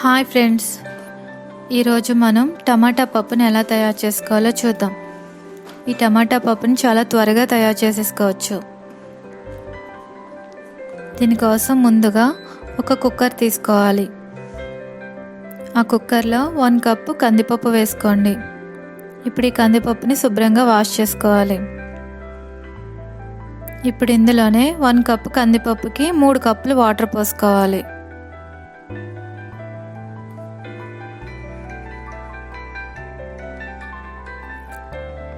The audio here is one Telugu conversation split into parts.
హాయ్ ఫ్రెండ్స్, ఈరోజు మనం టమాటా పప్పుని ఎలా తయారు చేసుకోవాలో చూద్దాం. ఈ టమాటా పప్పుని చాలా త్వరగా తయారు చేసేసుకోవచ్చు. దీనికోసం ముందుగా ఒక కుక్కర్ తీసుకోవాలి. ఆ కుక్కర్లో 1 కప్పు కందిపప్పు వేసుకోండి. ఇప్పుడు ఈ కందిపప్పుని శుభ్రంగా వాష్ చేసుకోవాలి. ఇప్పుడు ఇందులోనే 1 కప్పు కందిపప్పుకి 3 కప్పులు వాటర్ పోసుకోవాలి.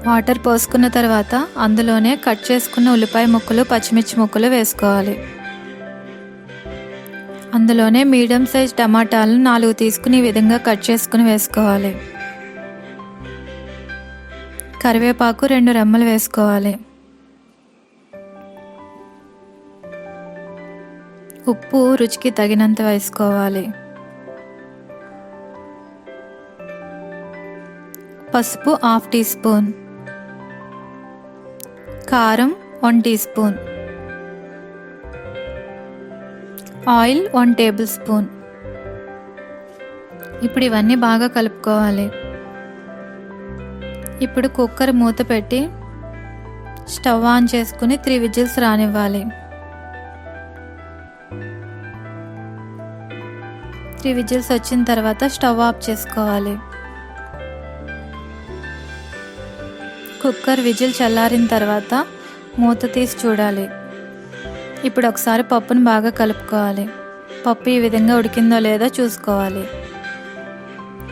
వాటర్ పోసుకున్న తర్వాత అందులోనే కట్ చేసుకున్న ఉల్లిపాయ ముక్కలు, పచ్చిమిర్చి ముక్కలు వేసుకోవాలి. అందులోనే మీడియం సైజ్ టమాటాలను 4 తీసుకుని ఈ విధంగా కట్ చేసుకుని వేసుకోవాలి. కరివేపాకు 2 రెమ్మలు వేసుకోవాలి. ఉప్పు రుచికి తగినంత వేసుకోవాలి. పసుపు 1/2 టీ స్పూన్, కారం 1 teaspoon, oil 1 tablespoon. ఇప్పుడు ఇవన్నీ బాగా కలుపుకోవాలి. ఇప్పుడు కుక్కర్ మూత పెట్టి స్టవ్ ఆన్ చేసుకుని 3 విజిల్స్ రానివ్వాలి. 3 విజిల్స్ వచ్చిన తర్వాత స్టవ్ ఆఫ్ చేసుకోవాలి. కుక్కర్ విజిల్ చల్లారిన తర్వాత మూత తీసి చూడాలి. ఇప్పుడు ఒకసారి పప్పును బాగా కలుపుకోవాలి. పప్పు ఈ విధంగా ఉడికిందో లేదో చూసుకోవాలి.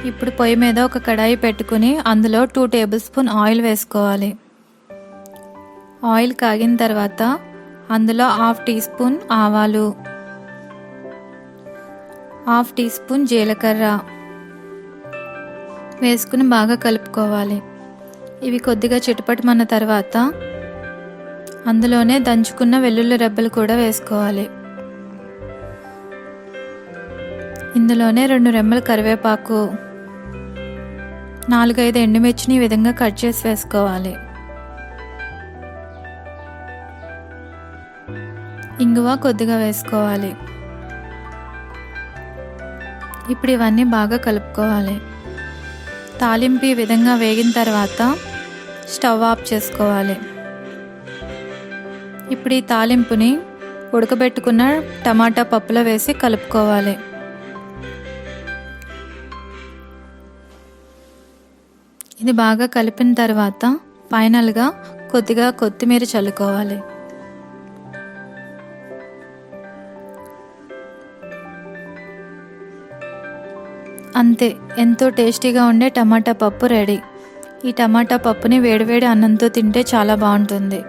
ఇప్పుడు పొయ్యి మీద ఒక కడాయి పెట్టుకుని అందులో 2 టేబుల్ స్పూన్ ఆయిల్ వేసుకోవాలి. ఆయిల్ కాగిన తర్వాత అందులో 1/2 టీ స్పూన్ ఆవాలు, 1/2 టీ స్పూన్ జీలకర్ర వేసుకుని బాగా కలుపుకోవాలి. ఇవి కొద్దిగా చిటపటమన్న తర్వాత అందులోనే దంచుకున్న వెల్లుల్లి రెబ్బలు కూడా వేసుకోవాలి. ఇందులోనే 2 రెమ్మల కరివేపాకు, 4-5 ఎండుమిర్చిని ఈ విధంగా కట్ చేసి వేసుకోవాలి. ఇంగువ కొద్దిగా వేసుకోవాలి. ఇప్పుడు ఇవన్నీ బాగా కలుపుకోవాలి. తాలింపు ఈ విధంగా వేగిన తర్వాత స్టవ్ ఆఫ్ చేసుకోవాలి. ఇప్పుడు ఈ తాలింపుని ఉడకబెట్టుకున్న టమాటా పప్పులో వేసి కలుపుకోవాలి. ఇది బాగా కలిపిన తర్వాత ఫైనల్గా కొద్దిగా కొత్తిమీర చల్లుకోవాలి. అంతే, ఎంతో టేస్టీగా ఉండే టమాటా పప్పు రెడీ. ఈ టమాటా పప్పుని వేడివేడి అన్నంతో తింటే చాలా బాగుంటుంది.